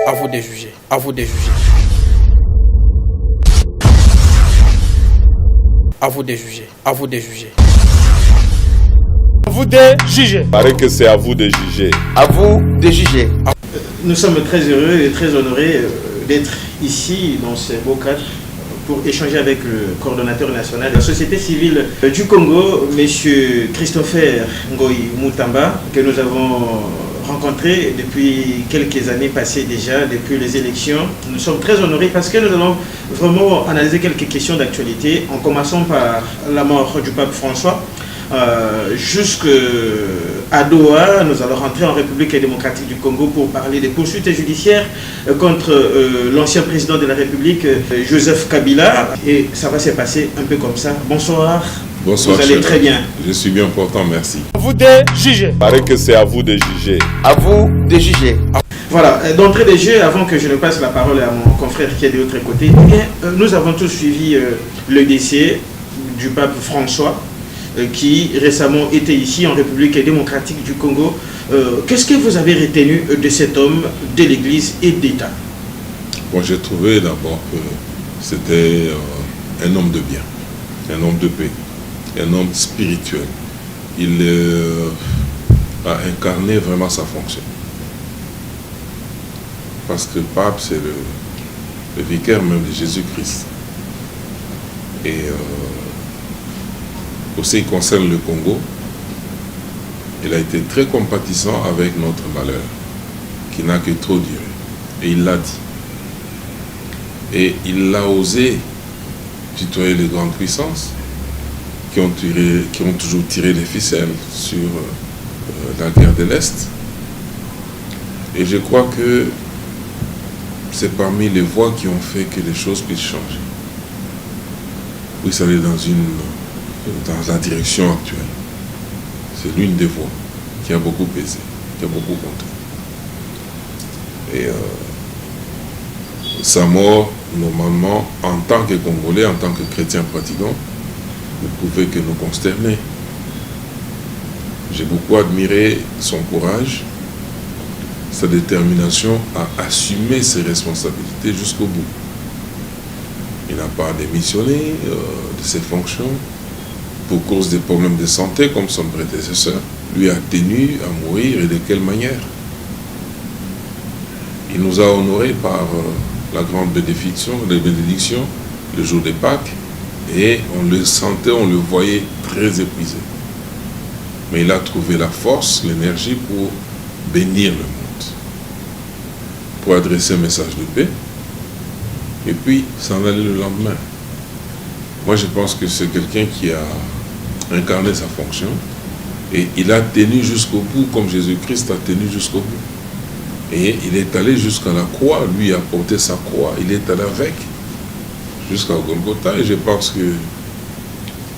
À vous de juger. À vous de juger. À vous de juger. À vous de juger. À vous de juger. Il paraît que c'est à vous de juger. À vous de juger. Nous sommes très heureux et très honorés d'être ici dans ce beau cadre pour échanger avec le coordonnateur national de la société civile du Congo, M. Christopher Ngoyi Mutamba, que nous avons rencontré depuis quelques années passées déjà, depuis les élections. Nous sommes très honorés parce que nous allons vraiment analyser quelques questions d'actualité, en commençant par la mort du pape François. Jusqu'à Doha, nous allons rentrer en République démocratique du Congo pour parler des poursuites judiciaires contre l'ancien président de la République, Joseph Kabila. Et ça va se passer un peu comme ça. Bonsoir. Bonsoir. Vous allez très bien. Je suis bien portant, merci. À vous de juger. Il paraît que c'est à vous de juger. À vous de juger. Voilà, d'entrée de jeu, avant que je ne passe la parole à mon confrère qui est de l'autre côté, eh bien, nous avons tous suivi le décès du pape François, qui récemment était ici en République démocratique du Congo. Qu'est-ce que vous avez retenu de cet homme de l'Église et d'État? Bon, j'ai trouvé d'abord que c'était un homme de bien, un homme de paix, un homme spirituel. Il a incarné vraiment sa fonction. Parce que le pape, c'est le vicaire même de Jésus-Christ. Et aussi, il concerne le Congo. Il a été très compatissant avec notre malheur, qui n'a que trop duré. Et il l'a dit. Et il a osé tutoyer les grandes puissances qui ont toujours tiré les ficelles sur la guerre de l'Est. Et je crois que c'est parmi les voies qui ont fait que les choses puissent changer. Oui, ça allait dans la direction actuelle. C'est l'une des voies qui a beaucoup pesé, qui a beaucoup compté. Et sa mort, normalement, en tant que Congolais, en tant que chrétien pratiquant, ne pouvait que nous consterner. J'ai beaucoup admiré son courage, sa détermination à assumer ses responsabilités jusqu'au bout. Il n'a pas démissionné de ses fonctions pour cause des problèmes de santé comme son prédécesseur. Lui a tenu à mourir et de quelle manière? Il nous a honorés par la grande bénédiction le jour des Pâques, et on le sentait, on le voyait très épuisé. Mais il a trouvé la force, l'énergie pour bénir le monde, pour adresser un message de paix, et puis s'en aller le lendemain. Moi, je pense que c'est quelqu'un qui a incarné sa fonction, et il a tenu jusqu'au bout, comme Jésus-Christ a tenu jusqu'au bout. Et il est allé jusqu'à la croix, lui a porté sa croix, il est allé avec, jusqu'à Golgotha. Et je pense que,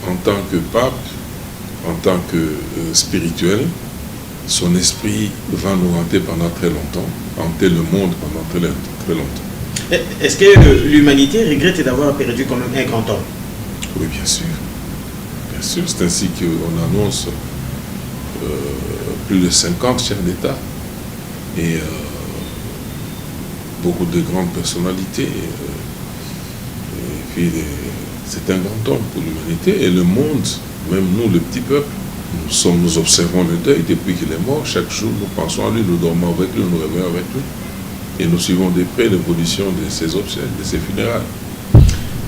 en tant que pape, en tant que spirituel, son esprit va nous hanter pendant très longtemps, hanter le monde pendant très longtemps. Est-ce que l'humanité regrette d'avoir perdu quand même un grand homme? Oui, bien sûr. Bien sûr, c'est ainsi qu'on annonce plus de 50 chefs d'État et beaucoup de grandes personnalités. Et puis, c'est un grand homme pour l'humanité et le monde, même nous, le petit peuple, nous observons le deuil depuis qu'il est mort. Chaque jour, nous pensons à lui, nous dormons avec lui, nous réveillons avec lui. Et nous suivons de près l'évolution de ses obsèques, de ses funérailles.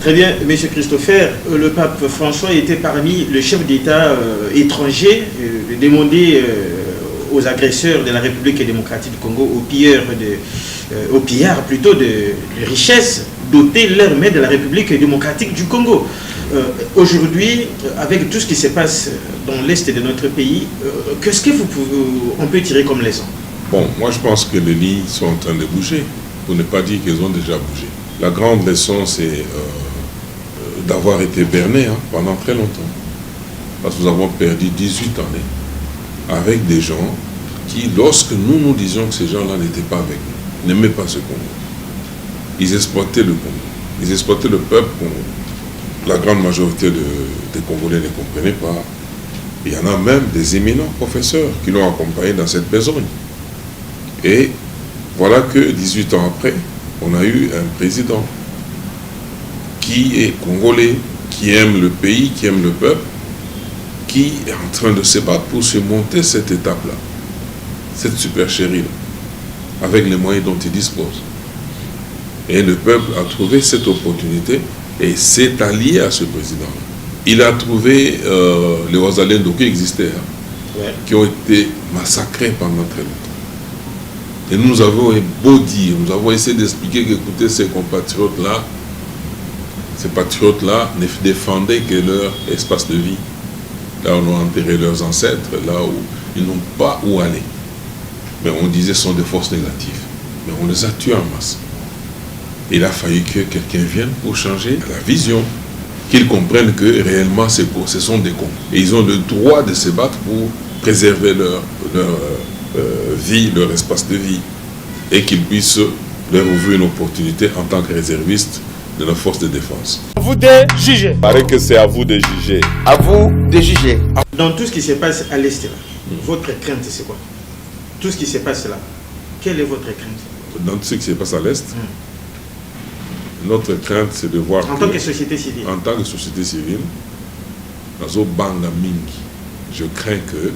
Très bien, M. Christopher, le pape François était parmi les chefs d'État étrangers demandés aux agresseurs de la République démocratique du Congo, aux pillards plutôt de richesses, doter l'armée de la République démocratique du Congo. Aujourd'hui, avec tout ce qui se passe dans l'Est de notre pays, qu'est-ce qu'on peut tirer comme leçon? Bon, moi je pense que les lits sont en train de bouger, pour ne pas dire qu'ils ont déjà bougé. La grande leçon, c'est d'avoir été berné pendant très longtemps. Parce que nous avons perdu 18 années avec des gens qui, lorsque nous disions que ces gens-là n'étaient pas avec nous, n'aimaient pas ce Congo. Ils exploitaient le Congo. Ils exploitaient le peuple congolais. La grande majorité des Congolais ne comprenaient pas. Il y en a même des éminents professeurs qui l'ont accompagné dans cette besogne. Et Voilà que 18 ans après, on a eu un président qui est congolais, qui aime le pays, qui aime le peuple, qui est en train de se battre pour surmonter cette étape-là, cette supercherie-là, avec les moyens dont il dispose. Et le peuple a trouvé cette opportunité et s'est allié à ce président-là. Il a trouvé les Ouazalendo qui existaient, qui ont été massacrés pendant très longtemps. Et nous avons beau dire, nous avons essayé d'expliquer qu'écoutez, ces compatriotes-là, ces patriotes-là ne défendaient que leur espace de vie. Là où on a enterré leurs ancêtres, là où ils n'ont pas où aller. Mais on disait ce sont des forces négatives. Mais on les a tués en masse. Il a fallu que quelqu'un vienne pour changer la vision, qu'ils comprennent que réellement ce sont des cons. Et ils ont le droit de se battre pour préserver leur vie, leur espace de vie, et qu'ils puissent leur ouvrir une opportunité en tant que réservistes de la force de défense. À vous de juger. Il paraît que c'est à vous de juger. À vous de juger. Dans tout ce qui se passe à l'Est, là, votre crainte, c'est quoi? Tout ce qui se passe là, quelle est votre crainte? Dans tout ce qui se passe à l'Est, notre crainte, c'est de voir... En tant que société civile. En tant que société civile, dans Banga Mingi, je crains que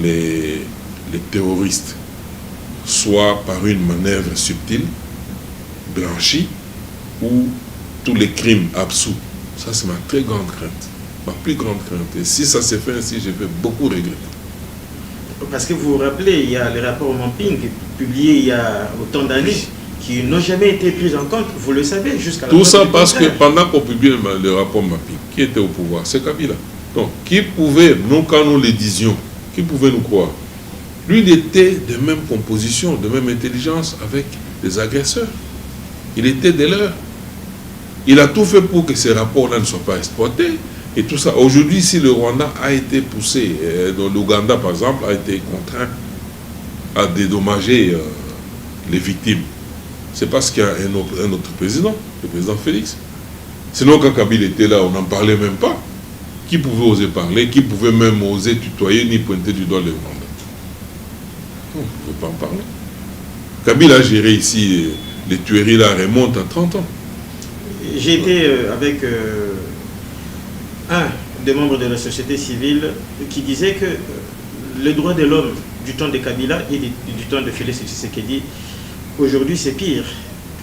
les terroristes, soit par une manœuvre subtile, blanchie, ou tous les crimes absous. Ça, c'est ma très grande crainte. Ma plus grande crainte. Et si ça s'est fait ainsi, je vais beaucoup regretter. Parce que vous vous rappelez, il y a le rapport Mapping publié il y a autant d'années qui n'ont jamais été pris en compte, vous le savez, jusqu'à la tout ça parce que pendant qu'on publie le rapport Mapping, qui était au pouvoir? C'est Kabila. Donc, qui pouvait, nous quand nous le disions, qui pouvait nous croire? Lui, il était de même composition, de même intelligence avec les agresseurs. Il était de leurs. Il a tout fait pour que ces rapports-là ne soient pas exploités. Et tout ça. Aujourd'hui, si le Rwanda a été poussé, l'Ouganda, par exemple, a été contraint à dédommager les victimes, c'est parce qu'il y a un autre président, le président Félix. Sinon, quand Kabila était là, on n'en parlait même pas. Qui pouvait oser parler? Qui pouvait même oser tutoyer ni pointer du doigt le Rwanda? On ne pouvait pas en parler. Kabila a géré ici, les tueries là remontent à 30 ans. J'ai été avec un des membres de la société civile qui disait que les droits de l'homme du temps de Kabila et du temps de Félix Tshisekedi, aujourd'hui c'est pire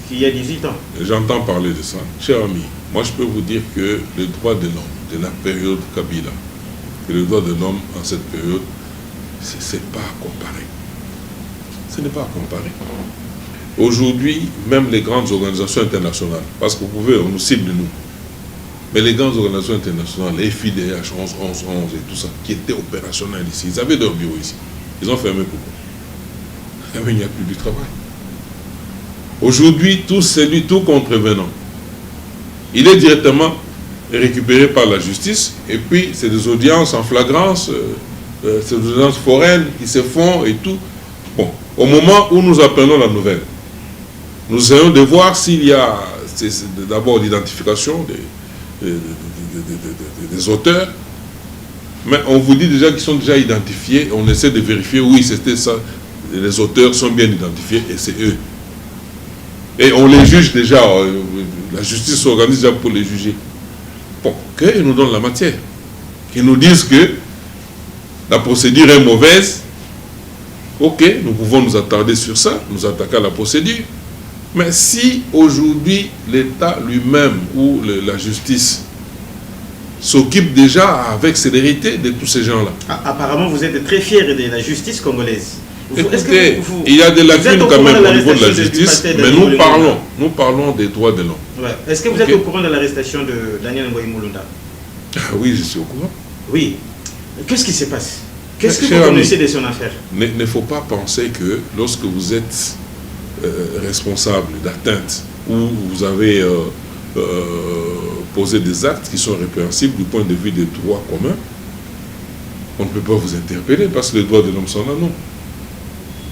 qu'il y a 18 ans. J'entends parler de ça. Cher ami, moi je peux vous dire que les droits de l'homme de la période Kabila et les droits de l'homme en cette période, c'est pas à comparer. Ce n'est pas à comparer. Aujourd'hui, même les grandes organisations internationales, parce que vous pouvez, on nous cible nous, mais les grandes organisations internationales, les FIDH, 11, 11, 11 et tout ça, qui étaient opérationnels ici, ils avaient leur bureau ici. Ils ont fermé pourquoi? Mais il n'y a plus du travail. Aujourd'hui, tout contrevenant, il est directement récupéré par la justice, et puis c'est des audiences en flagrance, c'est des audiences foraines qui se font et tout. Bon, au moment où nous apprenons la nouvelle, nous essayons de voir s'il y a d'abord l'identification des auteurs, mais on vous dit déjà qu'ils sont déjà identifiés, on essaie de vérifier, oui, c'était ça, les auteurs sont bien identifiés et c'est eux. Et on les juge déjà, la justice s'organise déjà pour les juger. Bon, qu'ils nous donnent la matière, qu'ils nous disent que la procédure est mauvaise, ok, nous pouvons nous attarder sur ça, nous attaquer à la procédure. Mais si aujourd'hui l'État lui-même ou la justice s'occupe déjà avec célérité de tous ces gens-là. Apparemment, vous êtes très fiers de la justice congolaise. Écoutez, il y a des lacunes quand même au niveau de la justice, mais nous parlons des droits de l'homme. Ouais. Est-ce que vous êtes au courant de l'arrestation de Daniel Ngoï Mulunda? Oui, je suis au courant. Oui. Qu'est-ce qui se passe? Qu'est-ce que vous connaissez de son affaire? Il ne faut pas penser que lorsque vous êtes responsable d'atteinte ou vous avez posé des actes qui sont répréhensibles du point de vue des droits communs, on ne peut pas vous interpeller parce que les droits de l'homme sont là, non.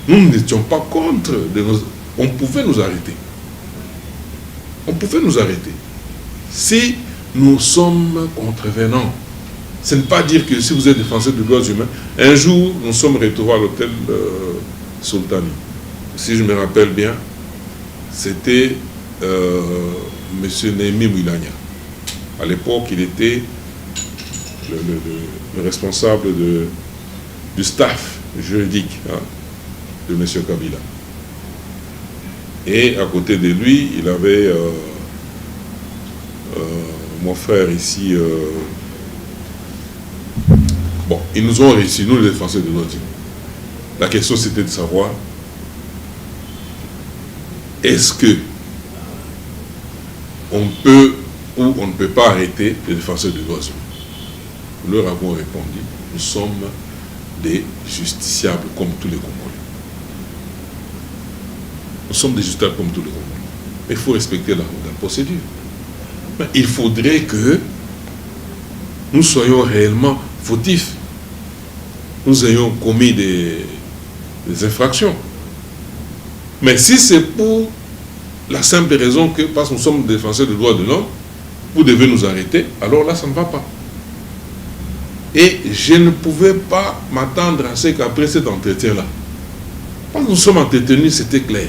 Nous n'étions pas contre. On pouvait nous arrêter. On pouvait nous arrêter. Si nous sommes contrevenants, ce n'est pas dire que si vous êtes défenseur des droits humains, un jour nous sommes retrouvés à l'hôtel Sultani. si je me rappelle bien, c'était M. Némi Mouilania. À l'époque, il était le responsable du staff juridique de M. Kabila. Et à côté de lui, il avait mon frère ici. Bon, ils nous ont réussi, nous les défenseurs de droits humains. La question c'était de savoir, est-ce que on peut ou on ne peut pas arrêter les défenseurs des droits humains? Nous leur avons répondu, nous sommes des justiciables comme tous les Congolais. Nous sommes des justiciables comme tous les Congolais. Mais il faut respecter la procédure. Mais il faudrait que nous soyons réellement fautifs. Nous ayons commis des infractions. Mais si c'est pour la simple raison que, parce que nous sommes défenseurs des droits de l'homme, vous devez nous arrêter, alors là, ça ne va pas. Et je ne pouvais pas m'attendre à ce qu'après cet entretien-là, quand nous sommes entretenus, c'était clair.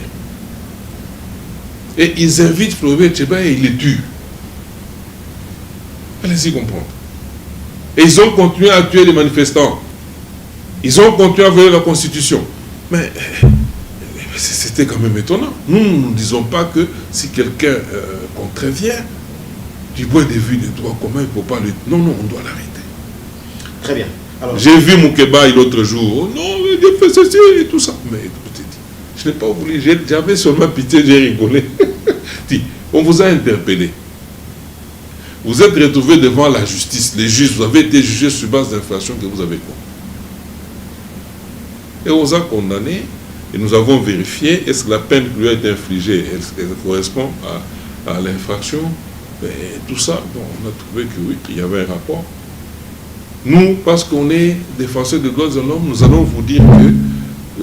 Et ils invitent Floribert Chebeya et ils les tuent. Allez-y comprendre. Et ils ont continué à tuer les manifestants. Ils ont continué à violer la Constitution. Mais c'était quand même étonnant. Nous ne disons pas que si quelqu'un contrevient, du point de vue des droits communs, il ne faut pas le... Non, on doit l'arrêter. Très bien. J'ai vu Moukeba l'autre jour. Oh, non, il a fait ceci et tout ça. Mais écoutez, je n'ai pas voulu. J'avais seulement pitié, j'ai rigolé. On vous a interpellé. Vous êtes retrouvé devant la justice. Les juges, vous avez été jugés sur base d'infractions que vous avez commises. Et on vous a condamné. Et nous avons vérifié, est-ce que la peine qui lui a été infligée, elle correspond à l'infraction? Tout ça, bon, on a trouvé que oui, il y avait un rapport. Nous, parce qu'on est défenseurs des droits de l'homme, nous allons vous dire que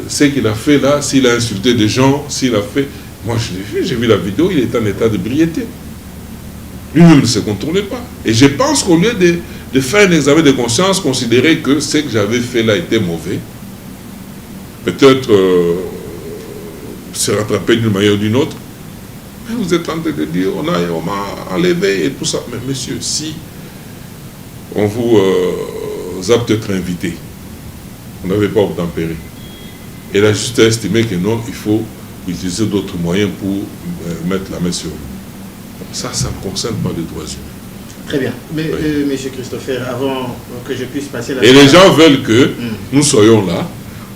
ce qu'il a fait là, s'il a insulté des gens, s'il a fait... Moi, je l'ai vu, j'ai vu la vidéo, il est en état d'ébriété. Lui-même ne se contrôlait pas. Et je pense qu'au lieu de faire un examen de conscience, considérer que ce que j'avais fait là était mauvais, peut-être se rattraper d'une manière ou d'une autre, mais vous êtes en train de dire, on m'a enlevé et tout ça. Mais monsieur, si on vous a peut-être invité, vous n'avez pas obtempéré, et la justice a estimé que non, il faut utiliser d'autres moyens pour mettre la main sur vous. Ça ne concerne pas les droits humains. Très bien. Mais, oui. Monsieur Christopher, avant que je puisse passer la... Et les gens veulent que nous soyons là,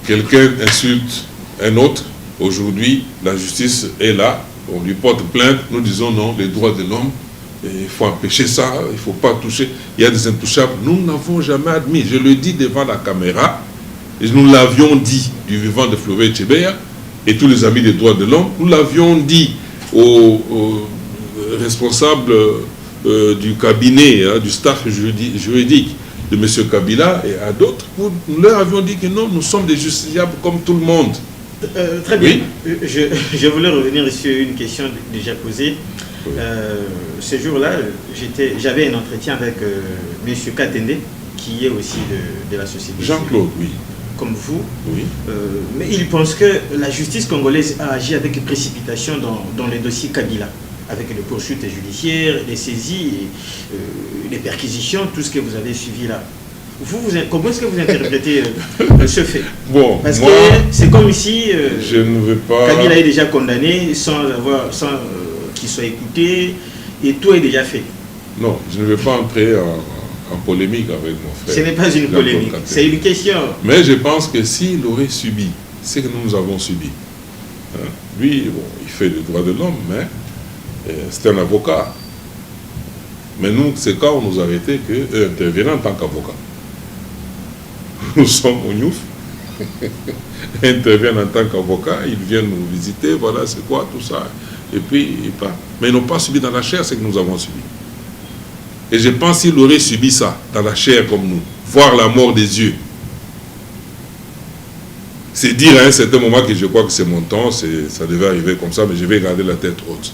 quelqu'un insulte un autre, aujourd'hui, la justice est là, on lui porte plainte, nous disons non, les droits de l'homme, il faut empêcher ça, il ne faut pas toucher, il y a des intouchables. Nous n'avons jamais admis, je le dis devant la caméra, et nous l'avions dit du vivant de Floribert Chebeya et tous les amis des droits de l'homme, nous l'avions dit aux responsables du cabinet, du staff juridique de M. Kabila et à d'autres, nous leur avions dit que non, nous sommes des justiciables comme tout le monde. Très bien. Oui. Je voulais revenir sur une question déjà posée. Oui. Ce jour-là, j'avais un entretien avec M. Katende, qui est aussi de la société. Jean-Claude, oui. Comme vous. Oui. Mais il pense que la justice congolaise a agi avec précipitation dans les dossiers Kabila, avec les poursuites judiciaires, les saisies, les perquisitions, tout ce que vous avez suivi là. Comment est-ce que vous interprétez ce fait? Bon, parce moi, que c'est comme si je ne veux pas... Kabila est déjà condamné sans qu'il soit écouté et tout est déjà fait. Non, je ne vais pas entrer en polémique avec mon frère. Ce n'est pas une polémique, c'est une question. Mais je pense que s'il aurait subi ce que nous avons subi, hein, lui, bon, il fait le droit de l'homme, mais c'est un avocat. Mais nous, c'est quand on nous a arrêté qu'eux interviennent en tant qu'avocat. Nous sommes au Niouf, ils interviennent en tant qu'avocat, ils viennent nous visiter, voilà c'est quoi tout ça, et puis ils partent. Mais ils n'ont pas subi dans la chair ce que nous avons subi. Et je pense qu'il aurait subi ça dans la chair comme nous, voir la mort des yeux. C'est dire à un certain moment que je crois que c'est mon temps, ça devait arriver comme ça, mais je vais garder la tête haute.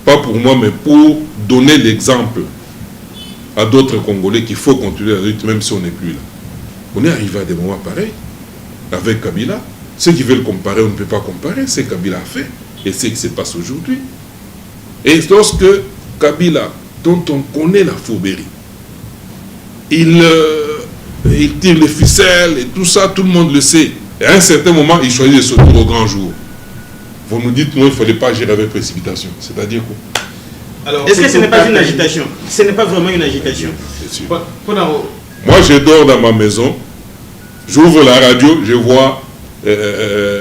Pas pour moi, mais pour donner l'exemple à d'autres Congolais qu'il faut continuer la lutte, même si on n'est plus là. On est arrivé à des moments pareils, avec Kabila, Ceux qui veulent comparer, on ne peut pas comparer. C'est Kabila a fait et c'est ce qui se passe aujourd'hui. Et lorsque Kabila, dont on connaît la fourberie, il tire les ficelles et tout ça, tout le monde le sait. Et à un certain moment, il choisit de sortir au grand jour. Vous nous dites, non, il ne fallait pas gérer avec précipitation. C'est-à-dire quoi? Est-ce que ce n'est pas une agitation? Ce n'est pas vraiment une agitation. C'est sûr. Moi, je dors dans ma maison, j'ouvre la radio, je vois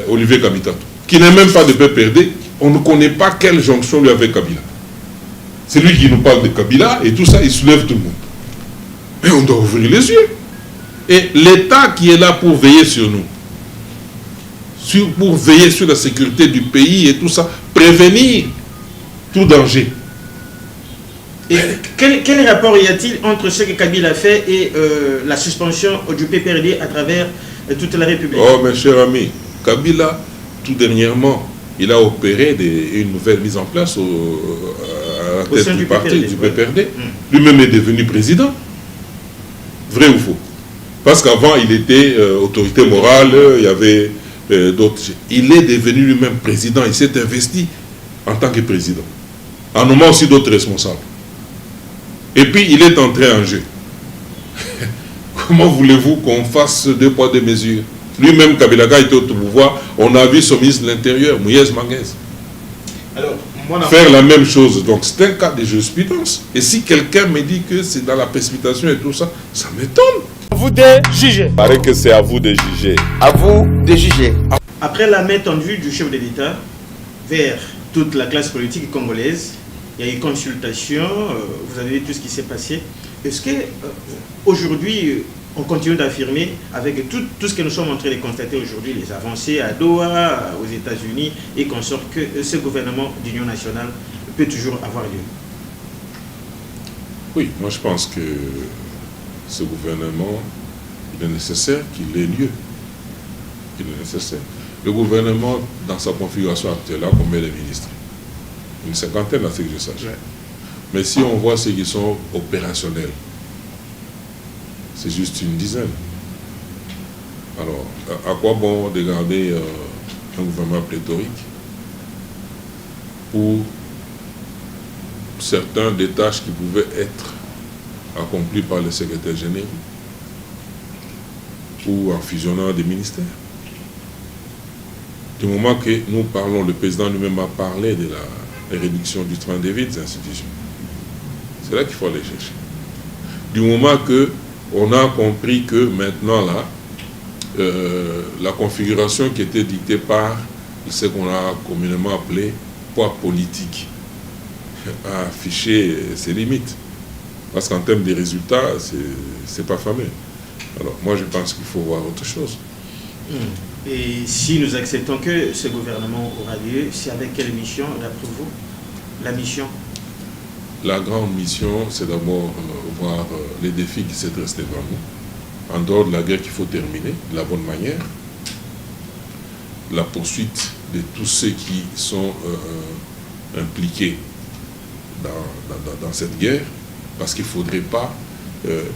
Olivier Kamitatou, qui n'est même pas de PPRD. On ne connaît pas quelle jonction lui avait Kabila. C'est lui qui nous parle de Kabila et tout ça, il soulève tout le monde. Mais on doit ouvrir les yeux. Et l'État qui est là pour veiller sur nous, pour veiller sur la sécurité du pays et tout ça, prévenir tout danger. Et quel rapport y a-t-il entre ce que Kabila a fait et la suspension du PPRD à travers toute la République? Oh, mes chers amis, Kabila, tout dernièrement, il a opéré une nouvelle mise en place à la tête du parti, du PPRD. Lui-même est devenu président. Vrai ou faux? Parce qu'avant, il était autorité morale, il y avait d'autres. Il est devenu lui-même président, il s'est investi en tant que président, en nommant aussi d'autres responsables. Et puis, il est entré en jeu. Comment voulez-vous qu'on fasse 2 poids 2 mesures? Lui-même, Kabila était au pouvoir, on a vu son ministre de l'Intérieur, Moïse Manguez, faire la même chose. Donc, c'est un cas de jurisprudence. Et si quelqu'un me dit que c'est dans la précipitation et tout ça, ça m'étonne. À vous de juger. Il paraît que c'est à vous de juger. À vous de juger. Après la main tendue du chef de l'État vers toute la classe politique congolaise, il y a eu consultation, vous avez vu tout ce qui s'est passé. Est-ce qu'aujourd'hui, on continue d'affirmer, avec tout ce que nous sommes en train de constater aujourd'hui, les avancées à Doha, aux États-Unis, et qu'on sort que ce gouvernement d'union nationale peut toujours avoir lieu? Oui, moi je pense que ce gouvernement, il est nécessaire qu'il ait lieu. Il est nécessaire. Le gouvernement, dans sa configuration actuelle, a combien de ministres? Une cinquantaine, à ce que je sache. Ouais. Mais si on voit ceux qui sont opérationnels, c'est juste une dizaine. Alors, à quoi bon de garder un gouvernement pléthorique pour certains des tâches qui pouvaient être accomplies par les secrétaires généraux ou en fusionnant des ministères? Du moment que nous parlons, le président lui-même a parlé de la réduction du train de vie des institutions. C'est là qu'il faut aller chercher. Du moment que on a compris que maintenant là, la configuration qui était dictée par ce qu'on a communément appelé poids politique a affiché ses limites. Parce qu'en termes de résultats, c'est pas fameux. Alors moi je pense qu'il faut voir autre chose. Et si nous acceptons que ce gouvernement aura lieu, c'est avec quelle mission, d'après vous? La mission? La grande mission, c'est d'abord voir les défis qui s'est restés devant nous, en dehors de la guerre qu'il faut terminer de la bonne manière, la poursuite de tous ceux qui sont impliqués dans cette guerre, parce qu'il ne faudrait pas...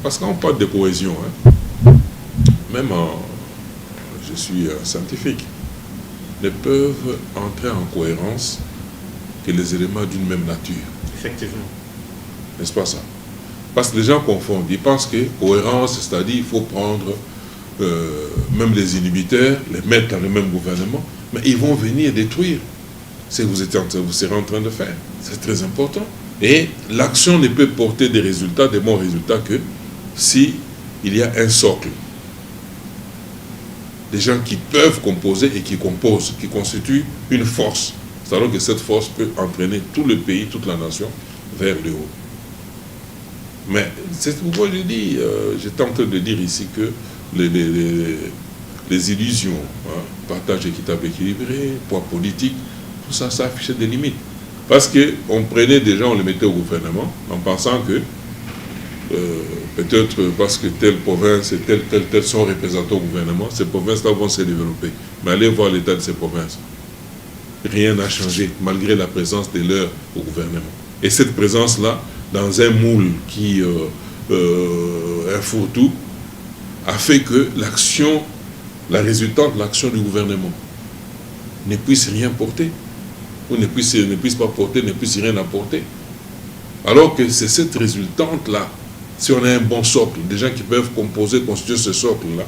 parce qu'on parle de cohésion, hein, même je suis scientifique, ne peuvent entrer en cohérence que les éléments d'une même nature. Effectivement. N'est-ce pas ça? Parce que les gens confondent. Ils pensent que cohérence, c'est-à-dire qu'il faut prendre même les inhibiteurs, les mettre dans le même gouvernement, mais ils vont venir détruire ce que vous serez en train de faire. C'est très important. Et l'action ne peut porter des résultats, des bons résultats, que si il y a un socle. Des gens qui peuvent composer et qui composent, qui constituent une force. C'est-à-dire que cette force peut entraîner tout le pays, toute la nation, vers le haut. Mais c'est pourquoi je dis, j'étais en train de dire ici que les illusions, hein, partage équitable équilibré, poids politique, tout ça, ça affichait des limites. Parce qu'on prenait des gens, on les mettait au gouvernement, en pensant que peut-être parce que telle province et telle sont représentés au gouvernement, ces provinces-là vont se développer. Mais allez voir l'état de ces provinces. Rien n'a changé, malgré la présence de leurs au gouvernement. Et cette présence-là, dans un moule qui un fourre-tout, a fait que l'action la résultante de l'action du gouvernement ne puisse rien porter, ou ne puisse pas porter, ne puisse rien apporter. Alors que c'est cette résultante-là, si on a un bon socle, des gens qui peuvent constituer ce socle-là,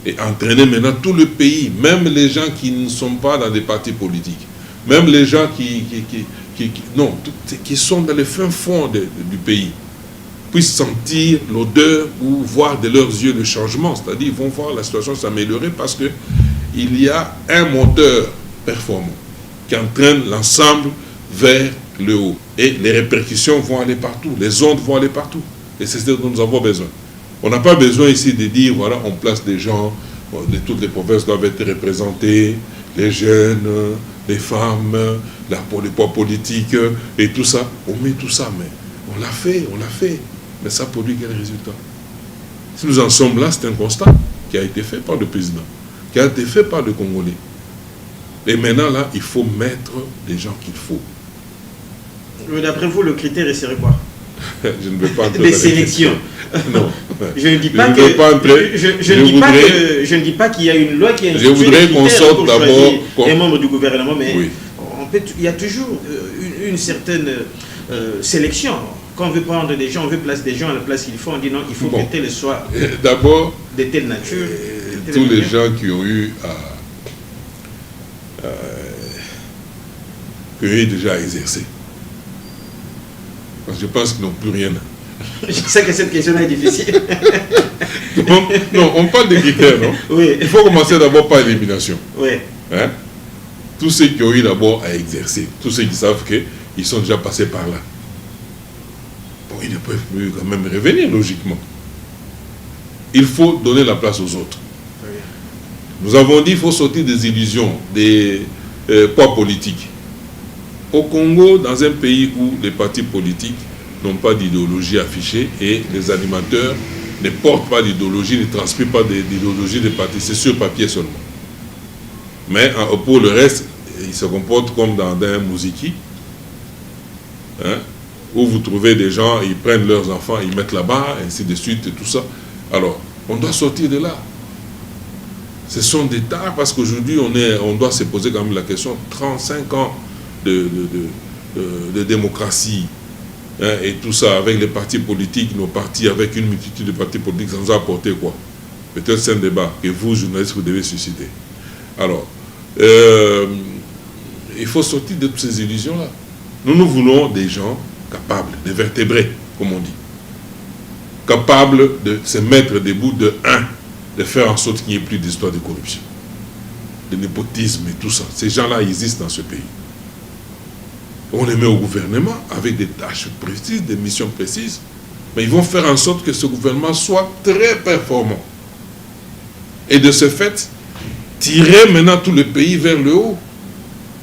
et entraîner maintenant tout le pays, même les gens qui ne sont pas dans des partis politiques, même les gens qui sont dans les fins fonds du pays, puissent sentir l'odeur ou voir de leurs yeux le changement, c'est-à-dire ils vont voir la situation s'améliorer parce qu'il y a un moteur performant qui entraîne l'ensemble vers le haut. Et les répercussions vont aller partout, les ondes vont aller partout. Et c'est ce dont nous avons besoin. On n'a pas besoin ici de dire, voilà, on place des gens, de toutes les provinces doivent être représentées, les jeunes, les femmes, les poids politiques et tout ça. On met tout ça, mais on l'a fait. Mais ça produit quel résultat? Si nous en sommes là, c'est un constat qui a été fait par le président, qui a été fait par le Congolais. Et maintenant, là, il faut mettre les gens qu'il faut. D'après vous, le critère serait quoi? Je ne veux pas entrer des sélections. Non. Je ne dis pas qu'il y a une loi qui a je voudrais qu'on sorte d'abord un membre du gouvernement, mais oui. Il y a toujours une certaine sélection. Quand on veut prendre des gens, on veut placer des gens à la place qu'il faut, on dit non, il faut que tel soit d'abord de telle nature. Tous les gens qui ont eu déjà à exercer. Parce que je pense qu'ils n'ont plus rien. Je sais que cette question est difficile. Non, on parle des critères, non? Oui. Il faut commencer d'abord par l'élimination. Oui. Hein? Tous ceux qui ont eu d'abord à exercer, tous ceux qui savent qu'ils sont déjà passés par là. Bon, ils ne peuvent plus quand même revenir, logiquement. Il faut donner la place aux autres. Oui. Nous avons dit qu'il faut sortir des illusions, des poids politiques. Au Congo, dans un pays où les partis politiques n'ont pas d'idéologie affichée et les animateurs ne portent pas d'idéologie, ne transmettent pas d'idéologie des partis, c'est sur papier seulement. Mais pour le reste, ils se comportent comme dans un mousiki, hein, où vous trouvez des gens, ils prennent leurs enfants, ils mettent là-bas, ainsi de suite, et tout ça. Alors, on doit sortir de là. Ce sont des tares parce qu'aujourd'hui, on doit se poser quand même la question, 35 ans de démocratie, hein, et tout ça, avec les partis politiques, nos partis, avec une multitude de partis politiques, ça nous a apporté quoi? Peut-être c'est un débat que vous, journalistes, vous devez susciter. Alors, il faut sortir de toutes ces illusions-là. Nous voulons des gens capables, des vertébrés, comme on dit. Capables de se mettre debout de faire en sorte qu'il n'y ait plus d'histoire de corruption, de népotisme et tout ça. Ces gens-là existent dans ce pays. On les met au gouvernement avec des tâches précises, des missions précises, mais ils vont faire en sorte que ce gouvernement soit très performant. Et de ce fait, tirer maintenant tout le pays vers le haut.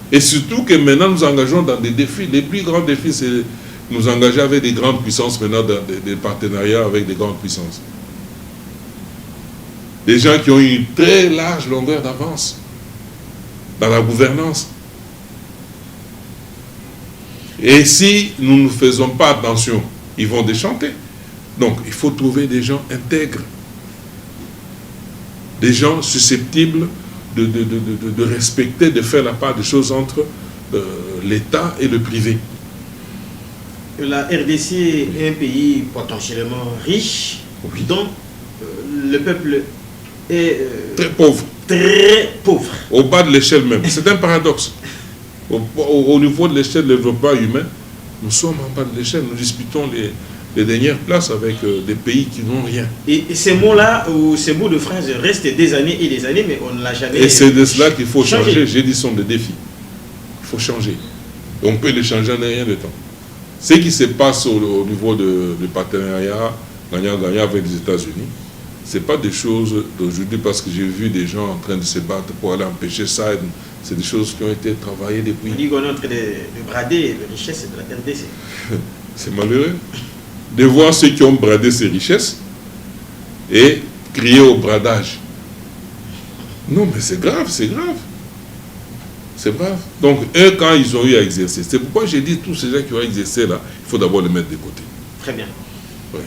Et surtout que maintenant nous engageons dans des défis. Les plus grands défis, c'est nous engager avec des grandes puissances, maintenant des partenariats avec des grandes puissances. Des gens qui ont une très large longueur d'avance dans la gouvernance. Et si nous ne faisons pas attention, ils vont déchanter. Donc, il faut trouver des gens intègres, des gens susceptibles de respecter, de faire la part des choses entre l'État et le privé. La RDC est un pays potentiellement riche, oui, dont le peuple est très pauvre. Très pauvre. Au bas de l'échelle même. C'est un paradoxe. Au niveau de l'échelle de développement humain, nous sommes en bas de l'échelle. Nous disputons les dernières places avec des pays qui n'ont rien. Et ces mots-là, ou ces mots de phrase restent des années et des années, mais on ne l'a jamais... Et c'est de cela qu'il faut changer. J'ai dit, ce sont des défis. Il faut changer. Et on peut les changer en rien de temps. Ce qui se passe au niveau du partenariat gagnant-gagnant avec les États-Unis, ce n'est pas des choses d'aujourd'hui parce que j'ai vu des gens en train de se battre pour aller empêcher ça. C'est des choses qui ont été travaillées depuis. On dit qu'on est en train de brader les richesses de la RDC. C'est malheureux de voir ceux qui ont bradé ces richesses et crier au bradage. Non, mais c'est grave, c'est grave. C'est grave. Donc, eux, quand ils ont eu à exercer, c'est pourquoi j'ai dit tous ces gens qui ont exercé là, il faut d'abord les mettre de côté. Très bien. Oui.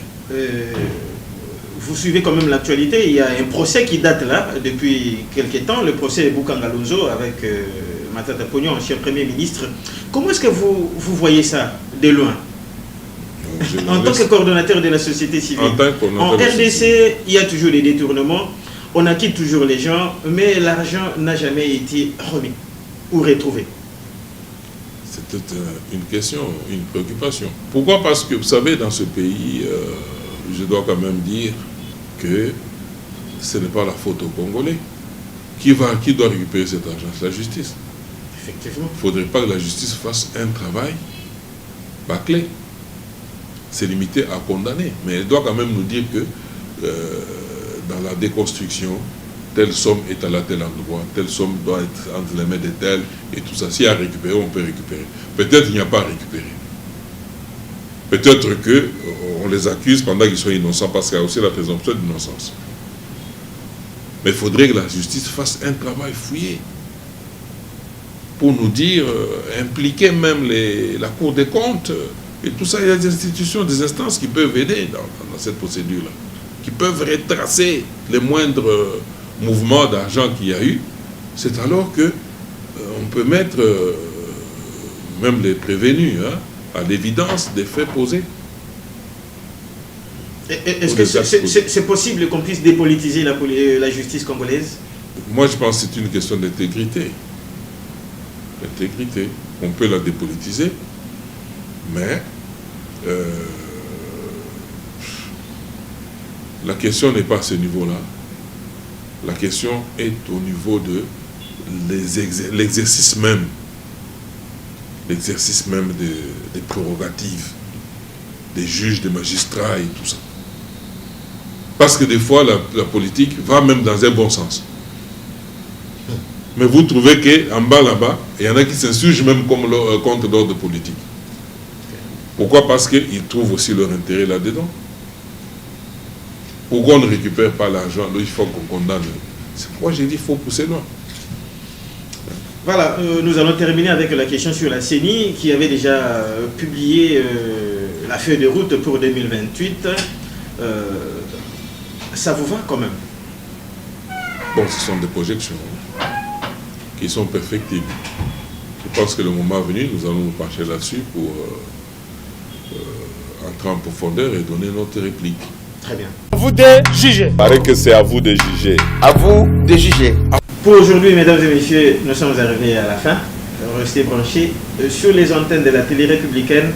vous suivez quand même l'actualité. Il y a un procès qui date là depuis quelques temps, le procès Boukangalonzo avec Matata Pognon, ancien Premier ministre. Comment est-ce que vous voyez ça de loin? En tant que coordonnateur de la société civile, en RDC, il y a toujours des détournements, on acquitte toujours les gens, mais l'argent n'a jamais été remis ou retrouvé. C'était une question, une préoccupation. Pourquoi? Parce que vous savez, dans ce pays, je dois quand même dire que ce n'est pas la faute aux Congolais. Qui doit récupérer cet argent? C'est la justice. Effectivement. Il ne faudrait pas que la justice fasse un travail bâclé. C'est limité à condamner. Mais elle doit quand même nous dire que dans la déconstruction, telle somme est à tel endroit, telle somme doit être entre les mains de tel, et tout ça. S'il y a à récupérer, on peut récupérer. Peut-être qu'il n'y a pas à récupérer. Peut-être qu'on les accuse pendant qu'ils sont innocents, parce qu'il y a aussi la présomption d'innocence. Mais il faudrait que la justice fasse un travail fouillé pour nous dire, impliquer même la Cour des comptes, et tout ça. Il y a des institutions, des instances qui peuvent aider dans cette procédure-là, qui peuvent retracer les moindres mouvements d'argent qu'il y a eu. C'est alors que on peut mettre même les prévenus à l'évidence des faits posés. Est-ce que c'est possible qu'on puisse dépolitiser la justice congolaise? Moi, je pense que c'est une question d'intégrité. L'intégrité, on peut la dépolitiser, mais la question n'est pas à ce niveau-là. La question est au niveau de l'exercice même des prérogatives des juges, des magistrats et tout ça. Parce que des fois, la politique va même dans un bon sens. Mais vous trouvez qu'en bas, là-bas, il y en a qui s'insurgent même contre l'ordre politique. Pourquoi? Parce qu'ils trouvent aussi leur intérêt là-dedans. Pourquoi on ne récupère pas l'argent? Il faut qu'on condamne. C'est pourquoi j'ai dit qu'il faut pousser loin. Voilà, nous allons terminer avec la question sur la CENI qui avait déjà publié la feuille de route pour 2028. Ça vous va quand même? Bon, ce sont des projections qui sont perfectibles. Je pense que le moment venu, nous allons nous pencher là-dessus pour entrer en profondeur et donner notre réplique. Très bien. À vous de juger. Il paraît que c'est à vous de juger. À vous de juger. Pour aujourd'hui, mesdames et messieurs, nous sommes arrivés à la fin. Restez branchés sur les antennes de la télé républicaine,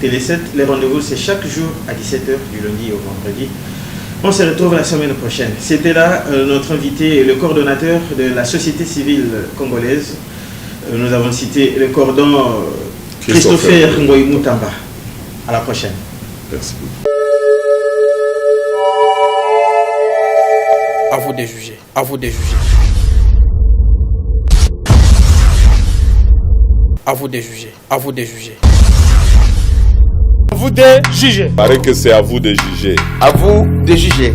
Télé 7. Les rendez-vous, c'est chaque jour à 17h, du lundi au vendredi. On se retrouve la semaine prochaine. C'était là notre invité, le coordonnateur de la société civile congolaise. Nous avons cité le cordon Christopher Ngoï Moutamba. À la prochaine. Merci beaucoup. À vous de juger. À vous de juger. À vous de juger. À vous de juger. À vous de juger. Il paraît que c'est à vous de juger. À vous de juger.